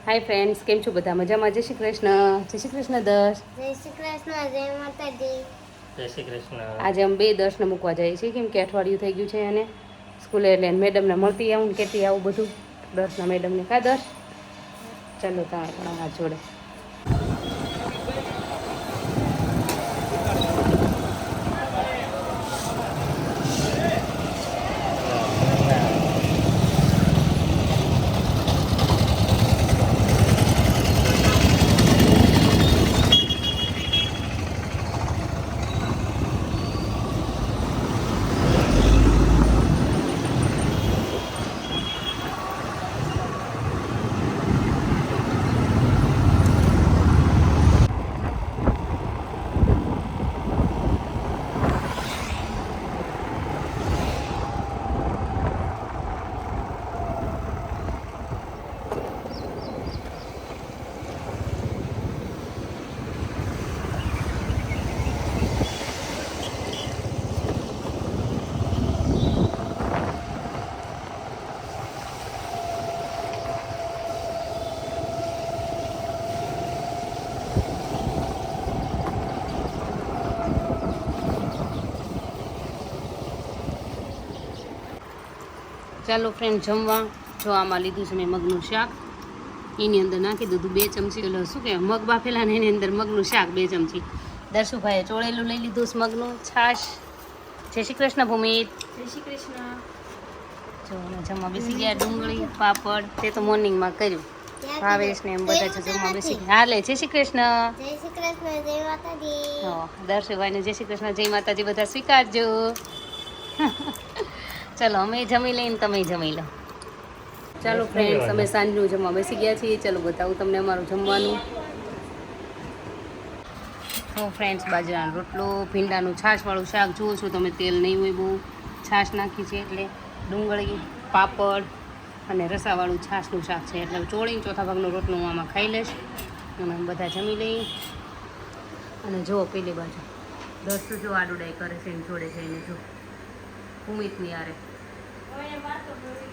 Hi friends, કેમ છો બધા? મજામાં? જય શ્રી કૃષ્ણ. જય શ્રી કૃષ્ણ દર્શ. જય શ્રી કૃષ્ણ. જય માતાજી. જય શ્રી કૃષ્ણ. આજે અમે બે દર્શને મૂકવા જઈએ છીએ, કેમ કે અઠવાડિયું થઈ ગયું છે અને સ્કૂલે, એટલે મેડમને મળતી આવું ને કહેતી આવું બધું દર્શના મેડમને. કા દર્શ? ચાલો તમે પણ આ જોડે. ચાલો ફ્રેન્ડ, જમવા. જો આમાં લીધું છે મેં મગનું શાક, એની અંદર નાખી દીધું 2 ચમચી એટલે શું કે મગ બાફેલા ને એની અંદર મગનું શાક 2 ચમચી. દર્શુભાઈએ ચોળેલું લઈ લીધું છે મગનું, છાશ. જય શ્રી કૃષ્ણ ભૂમિત. જય શ્રી કૃષ્ણ. જો જમવા બેસી ગયા. ડુંગળી, પાપડ તે તો મોર્નિંગમાં કર્યું. ભાવેશ ને એમ બધા જ જમવા બેસી ગયા. હાલે જય શ્રી કૃષ્ણ. જય શ્રી કૃષ્ણ. જય માતાજી. હા, દર્શુભાઈને જય શ્રી કૃષ્ણ, જય માતાજી બધા સ્વીકારજો. ચલો અમે જમી લઈને તમે જમી લો. ચાલો ફ્રેન્ડ્સ, અમે સાંજનું જમવા બેસી ગયા છીએ. ચલો બતાવું તમને અમારું જમવાનું. તો ફ્રેન્ડ્સ, બાજરાનો રોટલો, ભીંડાનું છાશવાળું શાક. જુઓ છો તમે, તેલ નહીં હોય બહુ, છાશ નાખી છે એટલે. ડુંગળી, પાપડ અને રસાવાળું છાશનું શાક છે એટલે ચોળીને ચોથા ભાગનો રોટલો હું આમાં ખાઈ લઈશ. અને બધા જમી લઈ. અને જુઓ પેલી બાજુ દર્શુ જો આડુડાઈ કરે છે એની જોડે જઈને. જો ઉમિતની યારે.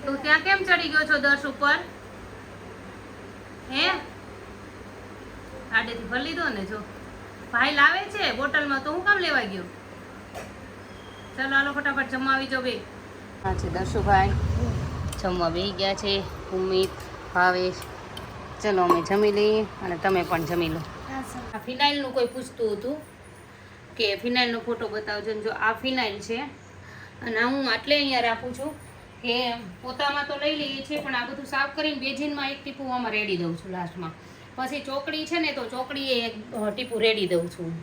તું ત્યાં કેમ ચડી ગયો છો દર્શ ઉપર? હે, આડેથી ભરી લીધો ને? જો ભાઈ લાવે છે બોટલમાં, તો હું કામ લેવા ગયો? ચાલો હાલો ફટાફટ જમવા આવી જાઓ બે. હા છે દર્શુભાઈ જમવા બેસી ગયા છે. ઉમિત, ભાવેશ. ચલો અમે જમી લઈએ અને તમે પણ જમી લો. આ ફિનાઇલનું કોઈ પૂછતું હતું કે ફિનાઇલનો ફોટો બતાવજો ને. જો આ ફિનાઇલ છે અને હું આટલે અહીંયા રાખું છું કે પોતામાં તો લઈ લઈએ છીએ, પણ આ બધું સાફ કરીને બેઝીનમાં એક ટીપું આમાં રેડી દઉં છું લાસ્ટમાં. પછી ચોકડી છે ને, તો ચોકડીએ એક ટીપું રેડી દઉં છું.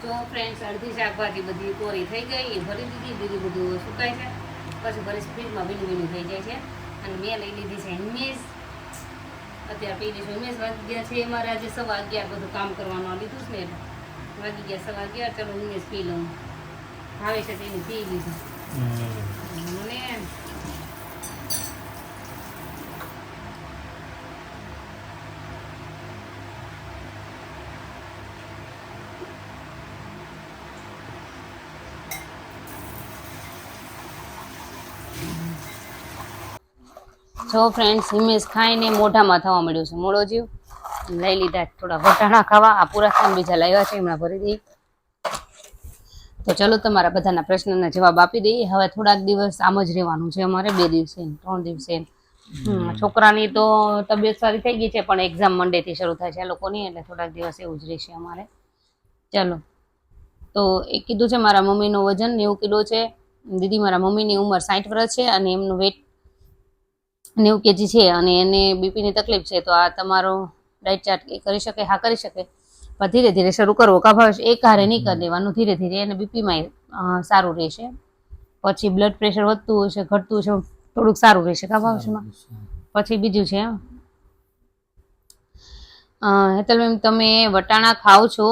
તો ફ્રેન્ડ્સ, અડધી શાકભાજી બધી કોરી થઈ ગઈ, એ ભરી દીધી. બીજું બધું સુકાય છે, પછી ભરી ફ્રીજમાં ભીનું ભીનું થઈ જાય છે. અને મેં લઈ લીધી છે હિમેશ. અત્યારે પી લઈશું. હિમેશ વાગી ગયા છે અમારે આજે 11:15. બધું કામ કરવાનું લીધું છે ને, વાગી ગયા 11:15. ચલો હિમેશ પી લઉં. ભાવે છે તેને પી લીધું. મને જો ફ્રેન્ડ્સ, હિમેશ ખાઈને મોઢામાં થવા મળ્યું છે મોળો જીવ. લઈ લીધા થોડા વટાણા ખાવા. આ પૂરા ખાન બીજા લાવ્યા છે, હમણાં ભરી દઈ. તો ચલો તમારા બધાના પ્રશ્નના જવાબ આપી દઈએ. હવે થોડાક દિવસ આમ જ રહેવાનું છે અમારે, 2 દિવસે 3 દિવસે. છોકરાની તો તબિયત સારી થઈ ગઈ છે, પણ એક્ઝામ મંડેથી શરૂ થાય છે એ લોકોની, એટલે થોડાક દિવસ એવું જ રહેશે અમારે. ચાલો, તો એ કીધું છે મારા મમ્મીનું વજન 90 કિલો છે. દીદી, મારા મમ્મીની ઉંમર 60 વર્ષ છે અને એમનું વેટ 90 kg છે અને એને બીપીની તકલીફ છે. તો આ તમારો ડાયટ ચાર્ટ કરી શકે? હા, કરી શકે, પણ ધીરે ધીરે શરૂ કરવો. કાભાવેશ એક હારે નહીં કરી દેવાનું, ધીરે ધીરે. એને બીપીમાં સારું રહેશે. પછી બ્લડ પ્રેશર વધતું હશે, ઘટતું હશે, થોડુંક સારું રહેશે કાભાવેશમાં. પછી બીજું છે, હેતલબેન, તમે વટાણા ખાઓ છો,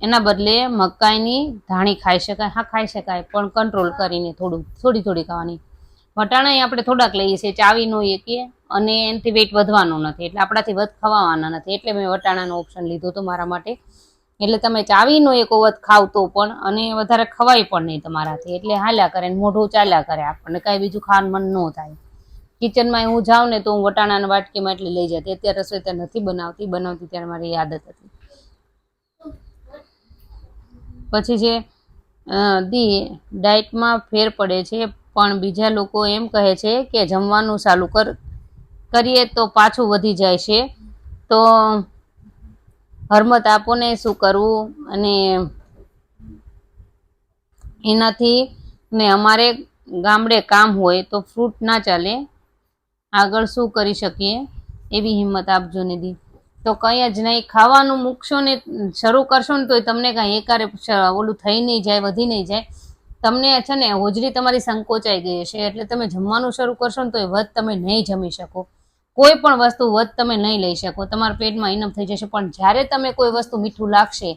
એના બદલે મકાઈની ધાણી ખાઈ શકાય? હા, ખાઈ શકાય, પણ કંટ્રોલ કરીને થોડી થોડી ખાવાની. વટાણા આપણે થોડાક લઈએ છીએ, ચાવી નો એકીએ, અને એનાથી વેટ વધવાનું નથી, એટલે આપણાથી વધ ખવાવાના નથી, એટલે મેં વટાણાનો ઓપ્શન લીધો હતો મારા માટે. એટલે તમે ચાવીનો એક વધ ખાવ તો પણ, અને વધારે ખવાય પણ નહીં તમારાથી, એટલે હાલ્યા કરે, મોઢું ચાલ્યા કરે, આપણને કાંઈ બીજું ખાવાનું મન ન થાય. કિચનમાં હું જાઉં ને તો હું વટાણાના વાટકીમાં એટલી લઈ જતી. અત્યારે રસોઈ ત્યાં નથી બનાવતી ત્યારે મારી આદત હતી. પછી જે ડાયટમાં ફેર પડે છે, પણ બીજા લોકો એમ કહે છે કે જમવાનું ચાલુ કરીએ તો પાછું વધી જાય છે. તો હરમત આપો ને, શું કરવું? અને એનાથી ને અમારે ગામડે કામ હોય તો ફ્રૂટ ના ચાલે, આગળ શું કરી શકીએ? એવી હિંમત આપજો નિધિ. તો કંઈ જ નહીં, ખાવાનું મૂકશો ને શરૂ કરશો ને તો તમને કાંઈ એકારે ઓલું થઈ નહીં જાય, વધી નહીં જાય. તમને છે ને હોજરી તમારી સંકોચાઈ ગઈ હશે, એટલે તમે જમવાનું શરૂ કરશો ને તો એ વધ તમે નહીં જમી શકો. કોઈ પણ વસ્તુ વધ તમે નહીં લઈ શકો, તમારા પેટમાં ઇનફ થઈ જશે. પણ જ્યારે તમે કોઈ વસ્તુ મીઠું લાગશે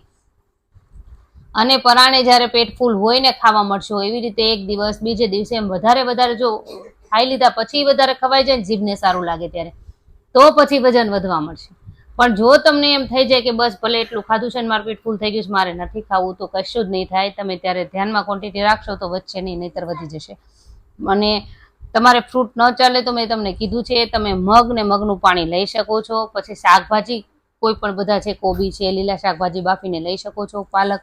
અને પરાણે જ્યારે પેટ ફૂલ હોય ને ખાવા મળશો, એવી રીતે એક દિવસ બીજે દિવસે એમ વધારે જો ખાઈ લીધા પછી વધારે ખવાઈ જાય ને, જીભને સારું લાગે ત્યારે, તો પછી વજન વધવા મળશે. પણ જો તમને એમ થઈ જાય કે બસ ભલે એટલું ખાધું છે ને મારું પેટ ફૂલ થઈ ગયું છે, મારે નથી ખાવું, તો કશું જ નહીં થાય. તમે ત્યારે ધ્યાનમાં ક્વોન્ટિટી રાખશો તો વધશે નહીં, નહીતર વધી જશે. અને તમારે ફ્રૂટ ન ચાલે તો મેં તમને કીધું છે, તમે મગ ને મગનું પાણી લઈ શકો છો. પછી શાકભાજી કોઈ પણ બધા છે, કોબી છે, લીલા શાકભાજી બાફીને લઈ શકો છો. પાલક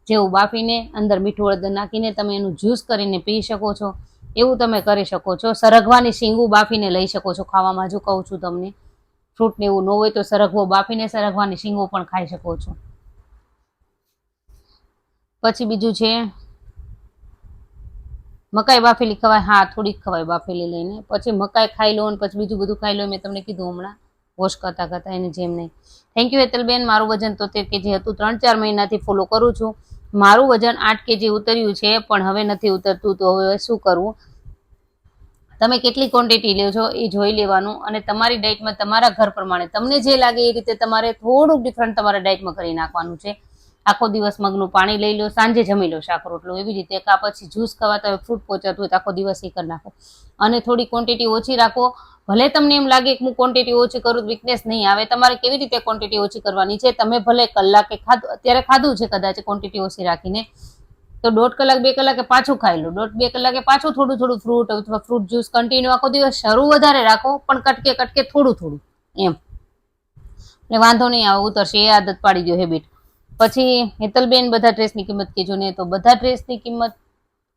જેવું બાફીને અંદર મીઠું હળદર નાખીને તમે એનું જ્યુસ કરીને પી શકો છો. એવું તમે કરી શકો છો. સરગવાની શીંગું બાફીને લઈ શકો છો ખાવામાં. જો કહું છું તમને, ફ્રૂટ ને એવું ન હોય તો સરગવો બાફીને સરગવાની શીંગો પણ ખાઈ શકો છો. પછી બીજું છે, મકાઈ બાફેલી ખવાય? હા, થોડીક ખવાય બાફેલી લઈને. પછી મકાઈ ખાઈ લો અને પછી બીજું બધું ખાઈ લો, મેં તમને કીધું હમણાં વોશ કરતા એની જેમ નહીં. Thank you Hetalben. મારું વજન 73 kg હતું, 3-4 મહિનાથી ફોલો કરું છું. મારું વજન 8 kg ઉતર્યું છે, પણ હવે નથી ઉતરતું, તો હવે શું કરવું? તમે કેટલી ક્વોન્ટિટી લો છો એ જોઈ લેવાનું, અને તમારી ડાયટમાં તમારા ઘર પ્રમાણે તમને જે લાગે એ રીતે તમારે થોડુંક ડિફરન્ટ તમારા ડાયટમાં કરી નાખવાનું છે. આખો દિવસ મગનું પાણી લઈ લો, સાંજે જમી લો શાક રોટલો, એવી રીતે. કા પછી જ્યુસ ખવાતા હોય, ફ્રૂટ પહોંચાતું હોય તો આખો દિવસ એ કરી નાખો. અને થોડી ક્વોન્ટિટી ઓછી રાખો. ભલે તમને એમ લાગે કે હું ક્વોન્ટિટી ઓછી કરું, વીકનેસ નહીં આવે. તમારે કેવી રીતે ક્વોન્ટિટી ઓછી કરવાની છે? તમે ભલે કલાકે ખાધું, અત્યારે ખાધું છે કદાચ ક્વોન્ટિટી ઓછી રાખીને, તો 1.5 કલાક 2 કલાકે પાછું ખાઈ લો. 1.5-2 કલાકે પાછું થોડું ફ્રૂટ અથવા ફ્રૂટ જ્યુસ કન્ટિન્યુ આખો દિવસ. શરૂ વધારે રાખો, પણ કટકે થોડું એમ, એટલે વાંધો નહીં આવે, ઉતરશે. એ આદત પાડી દો, હેબિટ. પછી હેતલબેન, બધા ડ્રેસની કિંમત કહેજો ને. તો બધા ડ્રેસની કિંમત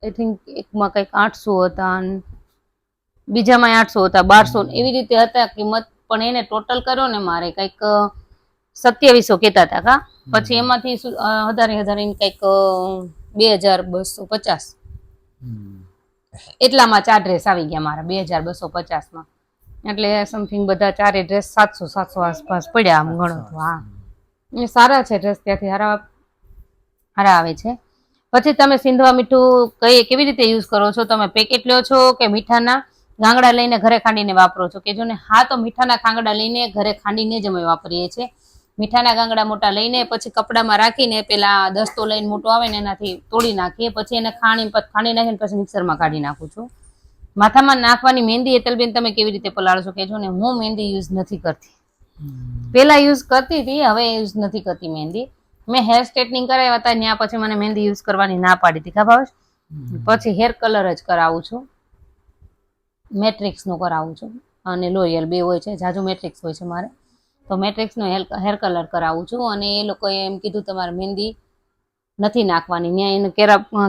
આઈ થિંક એકમાં કંઈક 800 હતા, બીજામાં 800 હતા, 1200 એવી રીતે હતા કિંમત. પણ એને ટોટલ કર્યો ને મારે કંઈક 2700 કહેતા હતા કા. પછી એમાંથી વધારે કંઈક 2250 એટલામાં 4 ડ્રેસ આવી ગયા મારા, 2250માં. એટલે સમથિંગ બધા 4 ડ્રેસ 700 આસપાસ પડ્યા આમ ગણો તો. હા, એ સારા છે ડ્રેસ, ત્યાંથી હારા આવે છે. પછી તમે સિંધવા મીઠું કેવી રીતે યુઝ કરો છો? તમે પેકેટ લો છો કે મીઠાના ગાંગડા લઈને ઘરે ખાંડીને વાપરો છો? કે જો ને, હા, તો મીઠાના ગાંગડા લઈને ઘરે ખાંડીને જ અમે વાપરીએ છીએ. મીઠાના ગાંગડા મોટા લઈને પછી કપડામાં રાખીને, પેલા દસ્તો લઈને મોટો આવે ને એનાથી તોડી નાખીએ, પછી એને ખાંડી નાખીને પછી મિક્સરમાં કાઢી નાખું છું. માથામાં નાખવાની મહેંદી હેતલબેન તમે કેવી રીતે પલાળશો? કે જો ને, હું મહેંદી યુઝ નથી કરતી. પેલા યુઝ કરતી હતી, હવે યુઝ નથી કરતી મહેંદી. મેં હેર સ્ટ્રેટનિંગ કરાવ્યા હતા, ત્યાં પછી મને મહેંદી યુઝ કરવાની ના પાડી હતી, ખબર? પછી હેર કલર જ કરાવું છું, મેટ્રિક્સનો કરાવું છું, અને લોરિયલ બે હોય છે, જાજુ મેટ્રિક્સ હોય છે મારે, તો મેટ્રિક્સનો હેર કલર કરાવું છું. અને એ લોકોએ એમ કીધું તમારે મહેંદી નથી નાખવાની. ત્યાં એને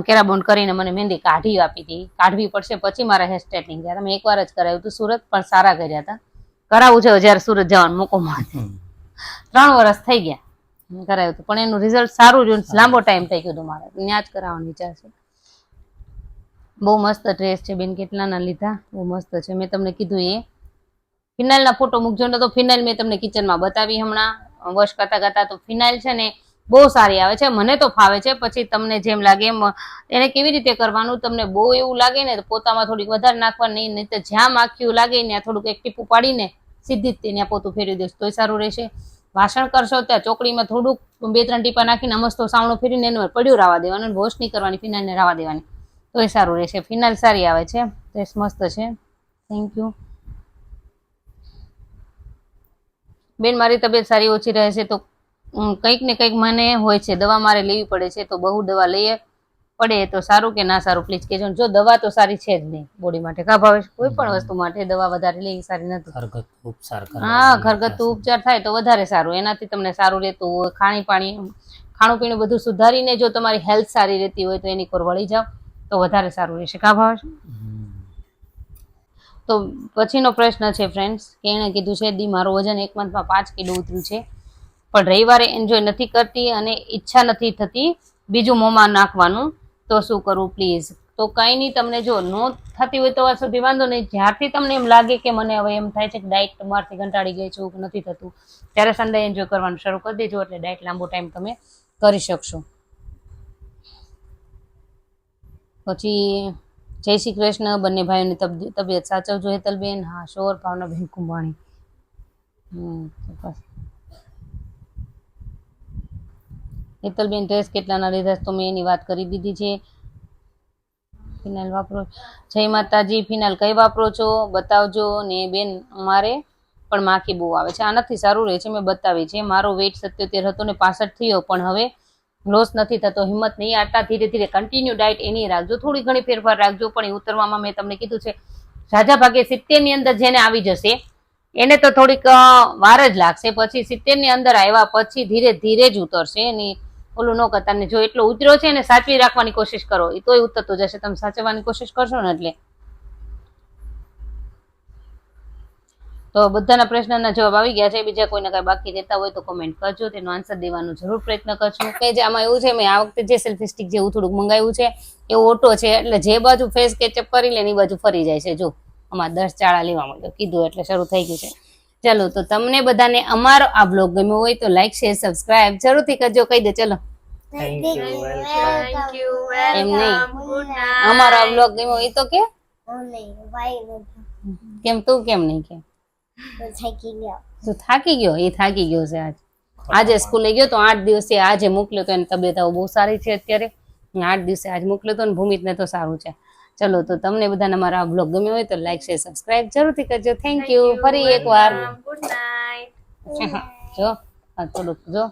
કેરાબોન્ડ કરીને મને મહેંદી કાઢી આપી હતી. કાઢવી પડશે પછી મારા હેર સ્ટ્રેટનિંગ થયા. મેં એકવાર જ કરાવ્યું હતું સુરત, પણ સારા કર્યા હતા. કરાવવું છે જ્યારે સુરત જવાનું મોકો મળે. 3 વર્ષ થઈ ગયા કરાવ્યું હતું, પણ એનું રિઝલ્ટ સારું રહ્યું. લાંબો ટાઈમ થઈ ગયો હતો મારે. ત્યાં જ કરાવવાનો વિચાર છે. બહુ મસ્ત ડ્રેસ છે બેન. કેટલાના લીધા? બહુ મસ્ત છે. મેં તમને કીધું એ ફિનાઇલના ફોટો મૂકજો ને. તો ફિનાઇલ મેં તમને કિચનમાં બતાવી હમણાં વોશ કરતા. તો ફિનાઇલ છે ને બહુ સારી આવે છે. મને તો ફાવે છે. પછી તમને જેમ લાગે એમ એને કેવી રીતે કરવાનું. તમને બહુ એવું લાગે ને તો પોતામાં થોડીક વધારે નાખવાની, નહીં તો જ્યાં માખ્યું લાગે ત્યાં થોડુંક એક ટીપું પાડીને સીધી જ ત્યાં પોતું ફેરવી દેશ તોય સારું રહેશે. વાસણ કરશો ત્યાં ચોકડીમાં થોડુંક 2-3 ટીપા નાખીને મસ્તો સાવણો ફેરીને એનું પડ્યું રાવા દેવાનું. વોશ નહીં કરવાની, ફિનાઇલને રાવા દેવાની, તોય સારું રહેશે. ફિનાઇલ સારી આવે છે. ડ્રેસ મસ્ત છે. થેન્ક યુ બેન. મારી તબિયત સારી ઓછી રહે છે તો કંઈક ને કંઈક મને હોય છે. દવા મારે લેવી પડે છે. તો બહુ દવા લઈએ પડે તો સારું કે ના સારું પ્લીઝ કહેજો. જો દવા તો સારી છે જ નહીં બોડી માટે. કા ભાવેશ? કોઈ પણ વસ્તુ માટે દવા વધારે લેવી સારી નથી. હા, ઘરગથ્થુ ઉપચાર થાય તો વધારે સારું. એનાથી તમને સારું રહેતું હોય. ખાણું પીણું બધું સુધારીને જો તમારી હેલ્થ સારી રહેતી હોય તો એની પર વળી જાઓ તો વધારે સારું રહેશે. કા ભાવેશ? તો પછીનો પ્રશ્ન છે ફ્રેન્ડ્સ કે એણે કીધું છે દી મારું વજન 1 મંથમાં 5 કિલો ઉતર્યું છે, પણ રવિવારે એન્જોય નથી કરતી અને ઈચ્છા નથી થતી બીજું મોંમાં નાખવાનું, તો શું કરવું પ્લીઝ? તો કંઈ નહીં, તમને જો નો થતી હોય તો વાર સુધી વાંધો નહીં. જ્યારથી તમને એમ લાગે કે મને હવે એમ થાય છે કે ડાયટ તમારથી કંટાળી ગઈ છું, નથી થતું, ત્યારે સન્ડે એન્જોય કરવાનું શરૂ કરી દેજો. એટલે ડાયટ લાંબો ટાઈમ તમે કરી શકશો. પછી જય શ્રી કૃષ્ણ. બંને ભાઈઓની તબિયત સાચવજો હેતલબેન. હા શ્યોર. ભાવનાબેન કુંભાણી. હેતલબેન ડ્રેસ કેટલાના લીધા તો મેં એની વાત કરી દીધી છે. ફિનાઇલ વાપરો? જય માતાજી. ફિનાઇલ કઈ વાપરો છો બતાવજો ને બેન. અમારે પણ માખી બહુ આવે છે. આનાથી સારું રહે છે. મેં બતાવી છે. મારો વેઇટ 77 હતો ને 65 થયો, પણ હવે લોસ નથી થતો. હિંમત નહીં આટલા. ધીરે ધીરે કન્ટિન્યુ ડાયટ એની રાખજો. થોડી ઘણી ફેરફાર રાખજો, પણ એ ઉતરવામાં મેં તમને કીધું છે રાજા ભાગે 70 ની અંદર જેને આવી જશે એને તો થોડીક વાર જ લાગશે. પછી 70 ની અંદર આવ્યા પછી ધીરે ધીરે જ ઉતરશે. એની ઓલું ન કરતા ને. જો એટલો ઉતર્યો છે એને સાચવી રાખવાની કોશિશ કરો, એ તોય ઉતરતો જશે. તમે સાચવવાની કોશિશ કરશો ને એટલે. તો બધાના પ્રશ્નના જવાબ આવી ગયા છે. બીજા કોઈને કઈ બાકી રહેતા હોય તો કોમેન્ટ કરજો, તેનો આન્સર દેવાનો જરૂર પ્રયત્ન કરજો. કે જે આમાં એવું છે, મેં આ વખતે જે સેલ્ફી સ્ટિક જેવું થોડુંક મંગાવ્યું છે એવું ઓટો છે, એટલે જે બાજુ ફેસ કેચઅપ કરી લે એ બાજુ ફરી જાય છે. જો આમાં 10 ચાળા લેવા માંડ્યો કીધું એટલે શરૂ થઈ ગયું છે. ચલો, તો તમને બધાને અમારો આ બ્લોગ ગમ્યો હોય તો લાઈક શેર સબસ્ક્રાઇબ જરૂરથી કરજો. કહી દે ચલો. Thank you. એમ નહીં, અમારો આ બ્લોગ ગમ્યો હોય તો કે કેમ? તું કેમ નહીં કે? તું થાકી ગયો? એ થાકી ગયો છે. આજે સ્કૂલે ગયો તો 8 દિવસે આજે મોકલ્યો તો એની તબિયત બહુ સારી છે અત્યારે. 8 દિવસે આજ મોકલ્યો તો ને ભૂમિતને તો સારું છે. ચલો, તો તમને બધાને મારા બ્લોગ ગમ્યો હોય તો લાઈક શેર સબસ્ક્રાઇબ જરૂરથી કરજો. Thank you. ફરી એકવાર ગુડ નાઇટ. જો થોડુંક જો